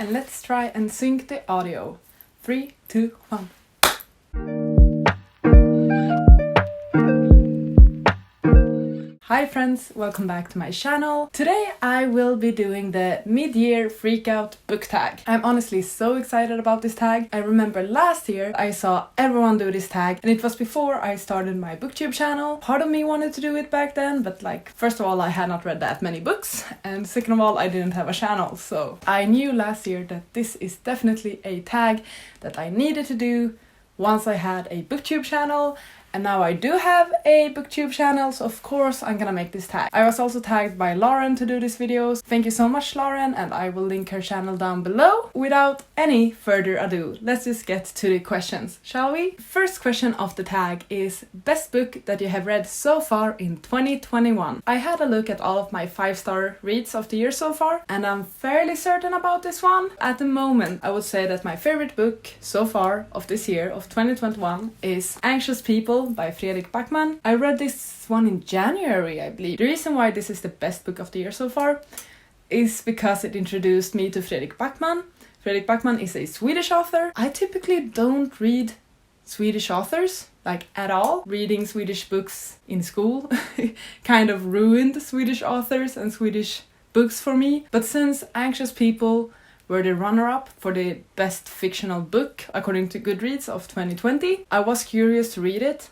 And let's try and sync the audio. 3, 2, 1. Hi friends, welcome back to my channel. Today I will be doing the mid-year freakout book tag. I'm honestly so excited about this tag. I remember last year I saw everyone do this tag and it was before I started my booktube channel. Part of me wanted to do it back then, but first of all I had not read that many books and second of all I didn't have a channel. So I knew last year that this is definitely a tag that I needed to do once I had a booktube channel. And now I do have a booktube channel, so of course I'm gonna make this tag. I was also tagged by Lauren to do these videos. Thank you so much, Lauren, and I will link her channel down below. Without any further ado, let's just get to the questions, shall we? First question of the tag is best book that you have read so far in 2021. I had a look at all of my 5-star reads of the year so far, and I'm fairly certain about this one. At the moment, I would say that my favorite book so far of this year, of 2021, is Anxious People by Fredrik Backman. I read this one in January, I believe. The reason why this is the best book of the year so far is because it introduced me to Fredrik Backman. Fredrik Backman is a Swedish author. I typically don't read Swedish authors, at all. Reading Swedish books in school kind of ruined Swedish authors and Swedish books for me. But since Anxious People were the runner-up for the best fictional book according to Goodreads of 2020, I was curious to read it.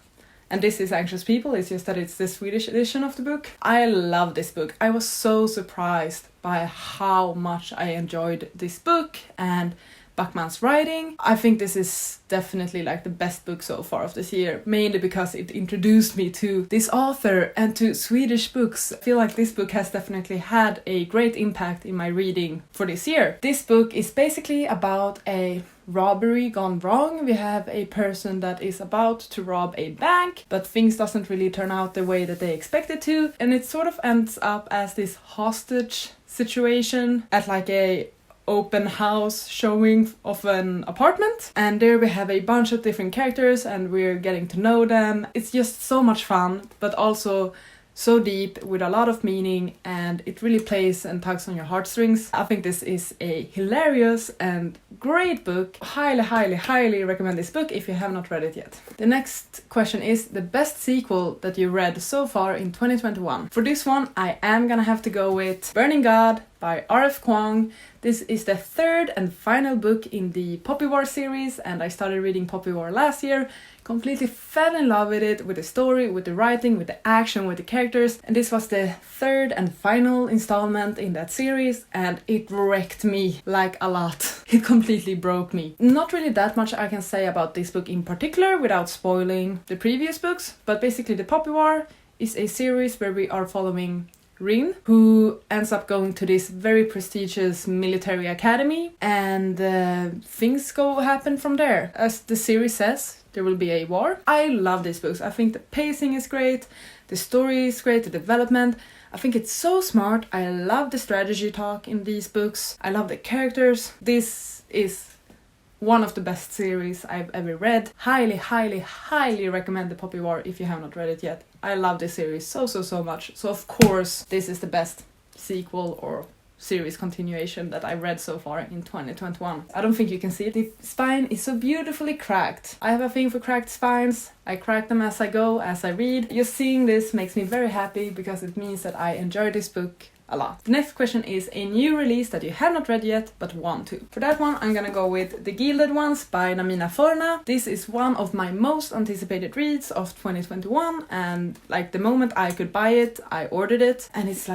And this is Anxious People, it's just that it's the Swedish edition of the book. I love this book. I was so surprised by how much I enjoyed this book and Backman's writing. I think this is definitely the best book so far of this year, mainly because it introduced me to this author and to Swedish books. I feel like this book has definitely had a great impact in my reading for this year. This book is basically about a robbery gone wrong. We have a person that is about to rob a bank, but things doesn't really turn out the way that they expected to, and it sort of ends up as this hostage situation at a open house showing of an apartment, and there we have a bunch of different characters and we're getting to know them. It's just so much fun, but also so deep with a lot of meaning, and it really plays and tugs on your heartstrings. I think this is a hilarious and great book. Highly recommend this book if you have not read it yet. The next question is the best sequel that you read so far in 2021. For this one I am gonna have to go with Burning God by R.F. Kuang. This is the third and final book in the Poppy War series, and I started reading Poppy War last year. Completely fell in love with it, with the story, with the writing, with the action, with the characters, and this was the third and final installment in that series, and it wrecked me a lot. It completely broke me. Not really that much I can say about this book in particular without spoiling the previous books, but basically the Poppy War is a series where we are following Rin, who ends up going to this very prestigious military academy, and things happen from there. As the series says, there will be a war. I love these books. I think the pacing is great, the story is great, the development. I think it's so smart. I love the strategy talk in these books. I love the characters. This is one of the best series I've ever read. Highly recommend the Poppy War if you have not read it yet. I love this series so much. So of course this is the best sequel or series continuation that I read so far in 2021. I don't think you can see it. The spine is so beautifully cracked. I have a thing for cracked spines. I crack them as I go, as I read. Just seeing this makes me very happy because it means that I enjoy this book a lot. The next question is a new release that you have not read yet but want to. For that one I'm gonna go with The Gilded Ones by Namina Forna. This is one of my most anticipated reads of 2021, and the moment I could buy it I ordered it, and it's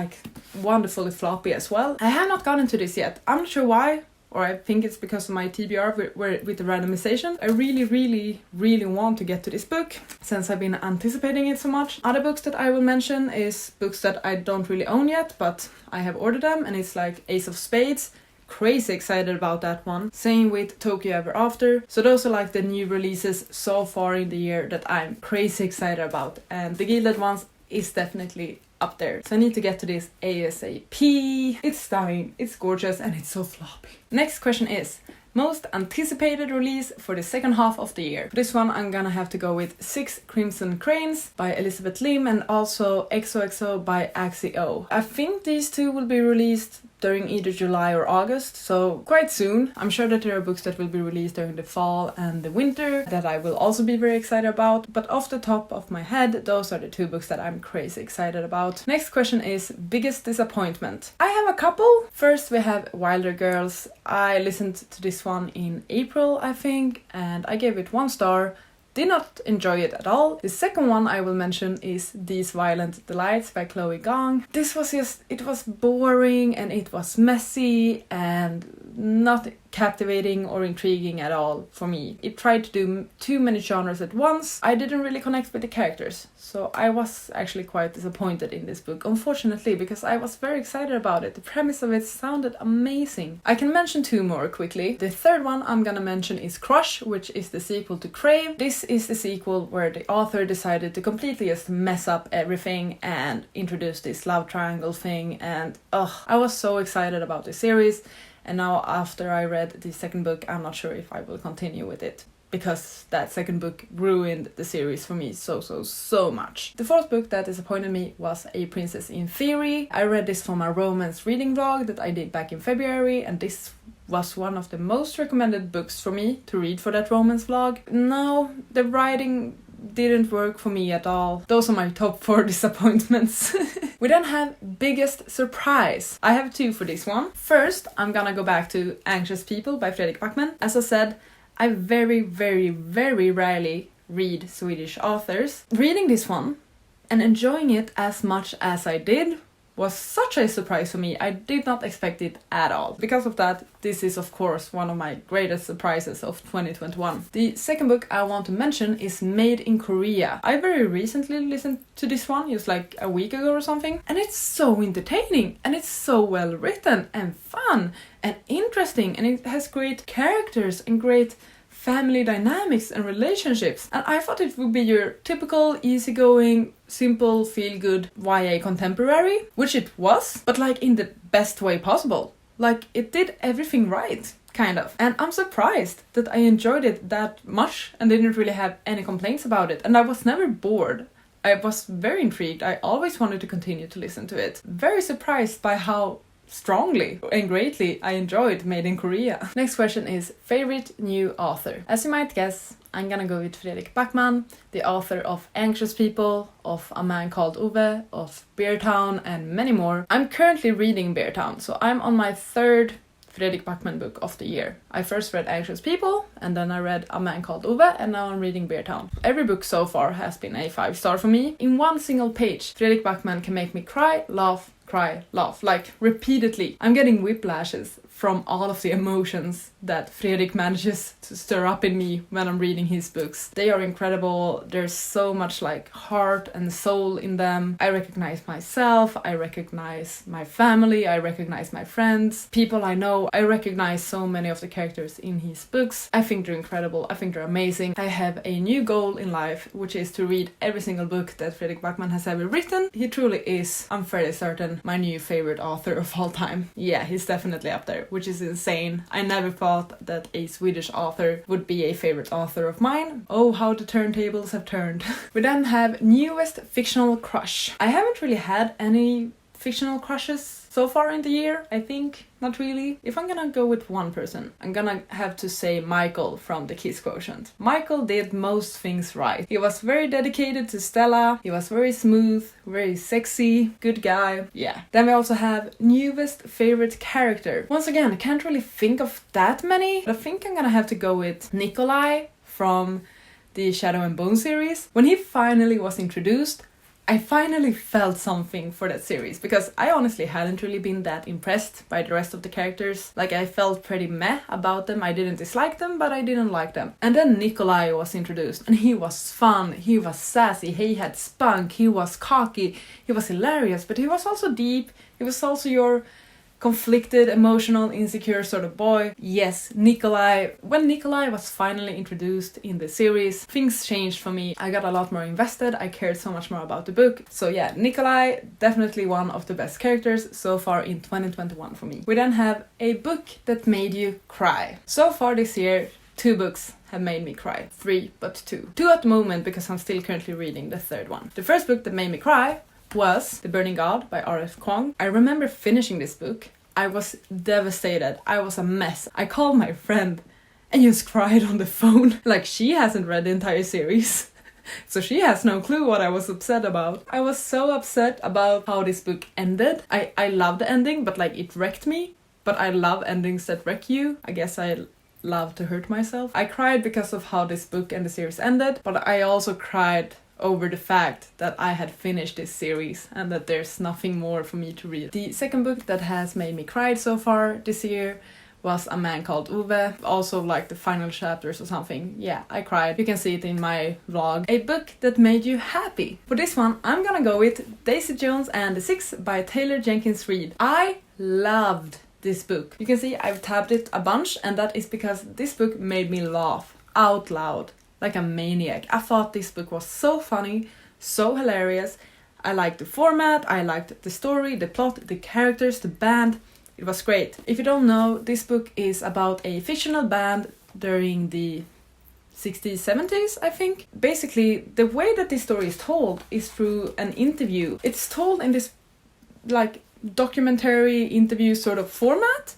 wonderfully floppy as well. I have not gotten to this yet. I'm not sure why, or I think it's because of my TBR with the randomization. I really want to get to this book since I've been anticipating it so much. Other books that I will mention is books that I don't really own yet, but I have ordered them, and it's Ace of Spades. Crazy excited about that one. Same with Tokyo Ever After. So those are the new releases so far in the year that I'm crazy excited about, and The Gilded Ones is definitely up there. So I need to get to this ASAP. It's stunning, it's gorgeous, and it's so floppy. Next question is most anticipated release for the second half of the year. For this one I'm gonna have to go with 6 Crimson Cranes by Elizabeth Lim and also XOXO by Axie O. I think these two will be released during either July or August, so quite soon. I'm sure that there are books that will be released during the fall and the winter that I will also be very excited about, but off the top of my head, those are the 2 books that I'm crazy excited about. Next question is biggest disappointment. I have a couple. First we have Wilder Girls. I listened to this one in April, I think, and I gave it 1 star. Did not enjoy it at all. The second one I will mention is These Violent Delights by Chloe Gong. This was it was boring and it was messy and not captivating or intriguing at all for me. It tried to do too many genres at once. I didn't really connect with the characters, so I was actually quite disappointed in this book, unfortunately, because I was very excited about it. The premise of it sounded amazing. I can mention 2 more quickly. The third one I'm gonna mention is Crush, which is the sequel to Crave. This is the sequel where the author decided to completely just mess up everything and introduce this love triangle thing, and I was so excited about this series. And now after I read the second book, I'm not sure if I will continue with it, because that second book ruined the series for me so much. The fourth book that disappointed me was A Princess in Theory. I read this from a romance reading vlog that I did back in February, and this was one of the most recommended books for me to read for that romance vlog. No, the writing didn't work for me at all. Those are my top 4 disappointments. We then have biggest surprise. I have 2 for this one. First, I'm gonna go back to Anxious People by Fredrik Backman. As I said, I very rarely read Swedish authors. Reading this one and enjoying it as much as I did was such a surprise for me. I did not expect it at all. Because of that, this is of course one of my greatest surprises of 2021. The second book I want to mention is Made in Korea. I very recently listened to this one, just like a week ago or something, and it's so entertaining and it's so well written and fun and interesting, and it has great characters and great family dynamics and relationships. And I thought it would be your typical easygoing, simple, feel-good YA contemporary, which it was, but like in the best way possible. Like it did everything right, kind of. And I'm surprised that I enjoyed it that much and didn't really have any complaints about it. And I was never bored. I was very intrigued. I always wanted to continue to listen to it. Very surprised by how strongly and greatly I enjoyed Made in Korea. Next question is favorite new author. As you might guess, I'm gonna go with Fredrik Backman, the author of Anxious People, of A Man Called Ove, of Beartown, and many more. I'm currently reading Beartown, so I'm on my 3rd Fredrik Backman book of the year. I first read Anxious People, and then I read A Man Called Ove, and now I'm reading Beartown. Every book so far has been a 5-star for me. In one single page, Fredrik Backman can make me cry, laugh, like repeatedly. I'm getting whiplashes from all of the emotions that Fredrik manages to stir up in me when I'm reading his books. They are incredible. There's so much like heart and soul in them. I recognize myself, I recognize my family, I recognize my friends, people I know. I recognize so many of the characters in his books. I think they're incredible. I think they're amazing. I have a new goal in life, which is to read every single book that Fredrik Backman has ever written. He truly is, I'm fairly certain, my new favorite author of all time. Yeah, he's definitely up there, which is insane. I never thought that a Swedish author would be a favorite author of mine. Oh, how the turntables have turned. We then have newest fictional crush. I haven't really had any fictional crushes so far in the year, I think. Not really. If I'm gonna go with one person, I'm gonna have to say Michael from The Kiss Quotient. Michael did most things right. He was very dedicated to Stella, he was very smooth, very sexy, good guy. Yeah. Then we also have newest favorite character. Once again, I can't really think of that many, but I think I'm gonna have to go with Nikolai from the Shadow and Bone series. When he finally was introduced, I finally felt something for that series, because I honestly hadn't really been that impressed by the rest of the characters. Like, I felt pretty meh about them. I didn't dislike them, but I didn't like them. And then Nikolai was introduced, and he was fun, he was sassy, he had spunk, he was cocky, he was hilarious, but he was also deep. He was also your conflicted, emotional, insecure sort of boy. Yes, Nikolai. When Nikolai was finally introduced in the series, things changed for me. I got a lot more invested. I cared so much more about the book. So yeah, Nikolai, definitely one of the best characters so far in 2021 for me. We then have a book that made you cry. So far this year, 2 books have made me cry. 3, but 2. 2 at the moment, because I'm still currently reading the 3rd one. The first book that made me cry was The Burning God by R.F. Kuang. I remember finishing this book I was devastated. I was a mess. I called my friend and just cried on the phone. Like, she hasn't read the entire series. So she has no clue what I was upset about. I was so upset about how this book ended. I love the ending, but like it wrecked me. But I love endings that wreck you. I guess I love to hurt myself. I cried because of how this book and the series ended, but I also cried over the fact that I had finished this series and that there's nothing more for me to read. The second book that has made me cry so far this year was A Man Called Ove. Also like the final chapters or something. Yeah, I cried. You can see it in my vlog. A book that made you happy. For this one, I'm gonna go with Daisy Jones and the Six by Taylor Jenkins Reid. I loved this book. You can see I've tabbed it a bunch, and that is because this book made me laugh out loud like a maniac. I thought this book was so funny, so hilarious. I liked the format, I liked the story, the plot, the characters, the band. It was great. If you don't know, this book is about a fictional band during the 60s, 70s, I think. Basically, the way that this story is told is through an interview. It's told in this like documentary interview sort of format,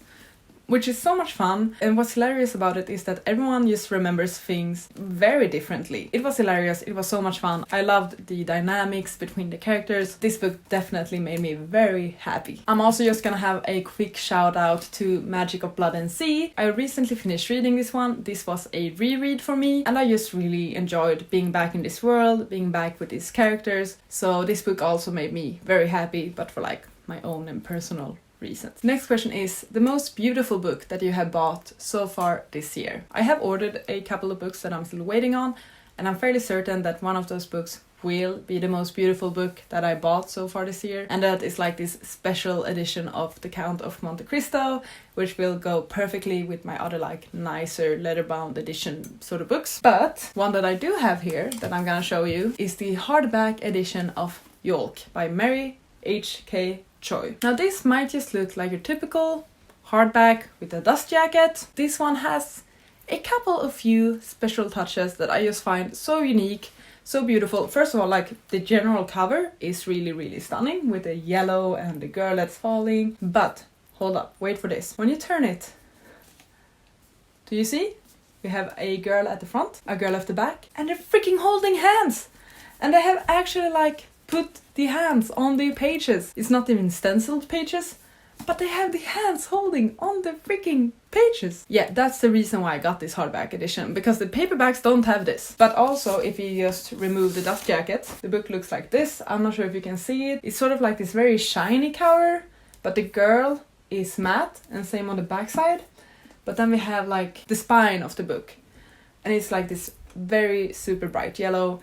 which is so much fun. And what's hilarious about it is that everyone just remembers things very differently. It was hilarious, it was so much fun. I loved the dynamics between the characters. This book definitely made me very happy. I'm also just gonna have a quick shout out to Magic of Blood and Sea. I recently finished reading this one. This was a reread for me, and I just really enjoyed being back in this world, being back with these characters. So this book also made me very happy, but for like my own and personal reasons. Next question is the most beautiful book that you have bought so far this year. I have ordered a couple of books that I'm still waiting on, and I'm fairly certain that one of those books will be the most beautiful book that I bought so far this year, and that is like this special edition of The Count of Monte Cristo, which will go perfectly with my other like nicer letterbound edition sort of books. But one that I do have here that I'm gonna show you is the hardback edition of Yolk by Mary H.K. Choi. Now this might just look like your typical hardback with a dust jacket. This one has a couple of few special touches that I just find so unique, so beautiful. First of all, like the general cover is really stunning with the yellow and the girl that's falling. But hold up, wait for this. When you turn it, do you see? We have a girl at the front, a girl at the back, and they're freaking holding hands. And they have actually like put the hands on the pages. It's not even stenciled pages, but they have the hands holding on the freaking pages. Yeah, that's the reason why I got this hardback edition, because the paperbacks don't have this. But also, if you just remove the dust jacket, the book looks like this. I'm not sure if you can see it. It's sort of like this very shiny cover, but the girl is matte, and same on the backside. But then we have like the spine of the book, and it's like this very super bright yellow.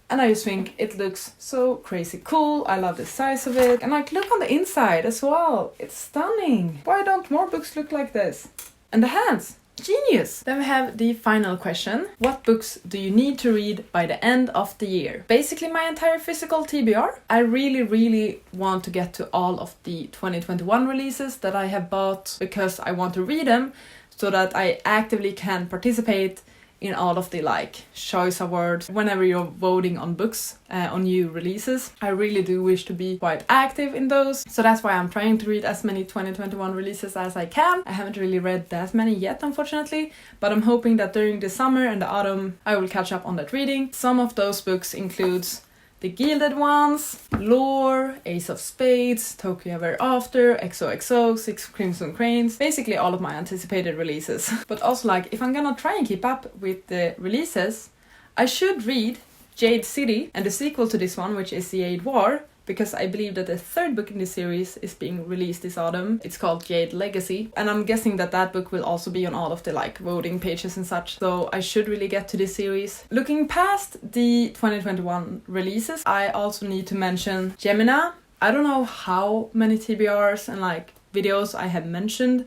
And I just think it looks so crazy cool. I love the size of it. And like, look on the inside as well. It's stunning. Why don't more books look like this? And the hands. Genius! Then we have the final question. What books do you need to read by the end of the year? Basically my entire physical TBR. I really want to get to all of the 2021 releases that I have bought, because I want to read them so that I actively can participate in all of the like choice awards. Whenever you're voting on books, on new releases, I really do wish to be quite active in those. So that's why I'm trying to read as many 2021 releases as I can. I haven't really read that many yet, unfortunately, but I'm hoping that during the summer and the autumn I will catch up on that reading. Some of those books includes The Gilded Ones, Lore, Ace of Spades, Tokyo Ever After, XOXO, Six Crimson Cranes, basically all of my anticipated releases. But also like, if I'm gonna try and keep up with the releases, I should read Jade City and the sequel to this one, which is The Jade War, because I believe that the third book in this series is being released this autumn. It's called Jade Legacy, and I'm guessing that that book will also be on all of the like voting pages and such, so I should really get to this series. Looking past the 2021 releases, I also need to mention Gemini. I don't know how many TBRs and like videos I have mentioned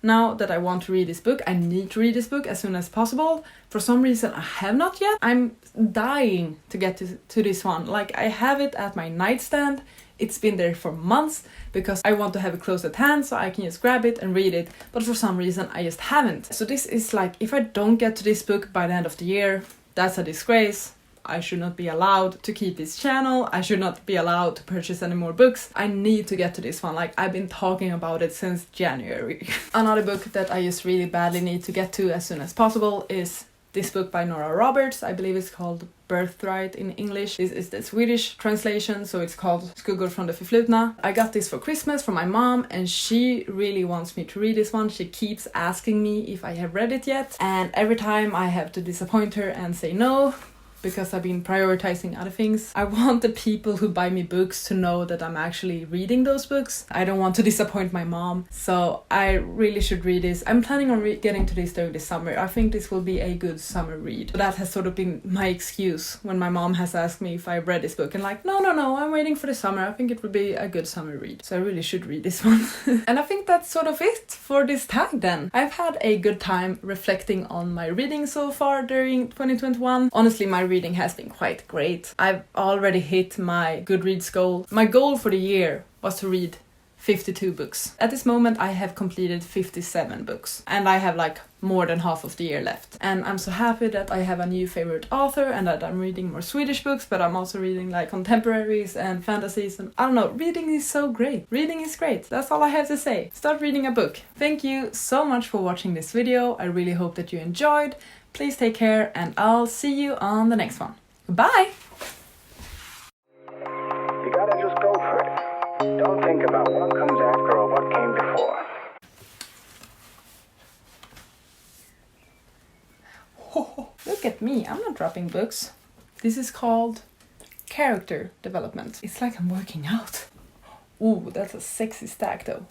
now that I want to read this book. I need to read this book as soon as possible. For some reason I have not yet. I'm dying to get to this one. Like, I have it at my nightstand. It's been there for months because I want to have it close at hand so I can just grab it and read it. But for some reason I just haven't. So this is like, if I don't get to this book by the end of the year, that's a disgrace. I should not be allowed to keep this channel. I should not be allowed to purchase any more books. I need to get to this one. Like, I've been talking about it since January. Another book that I just really badly need to get to as soon as possible is this book by Nora Roberts. I believe it's called Birthright in English. This is the Swedish translation, so it's called Skuggor från det förflutna. I got this for Christmas from my mom, and she really wants me to read this one. She keeps asking me if I have read it yet, and every time I have to disappoint her and say no, because I've been prioritizing other things. I want the people who buy me books to know that I'm actually reading those books. I don't want to disappoint my mom, so I really should read this. I'm planning on getting to this during the summer. I think this will be a good summer read. So that has sort of been my excuse when my mom has asked me if I read this book, and like, no, I'm waiting for the summer. I think it will be a good summer read. So I really should read this one. And I think that's sort of it for this tag then. I've had a good time reflecting on my reading so far during 2021. Honestly, my reading has been quite great. I've already hit my Goodreads goal. My goal for the year was to read 52 books. At this moment I have completed 57 books, and I have like more than half of the year left. And I'm so happy that I have a new favorite author and that I'm reading more Swedish books, but I'm also reading like contemporaries and fantasies, and I don't know, reading is so great. Reading is great. That's all I have to say. Start reading a book. Thank you so much for watching this video. I really hope that you enjoyed. Please take care, and I'll see you on the next one. Bye! You gotta just go for it. Don't think about what comes after or what came before. Look at me, I'm not dropping books. This is called character development. It's like I'm working out. Ooh, that's a sexy stack though.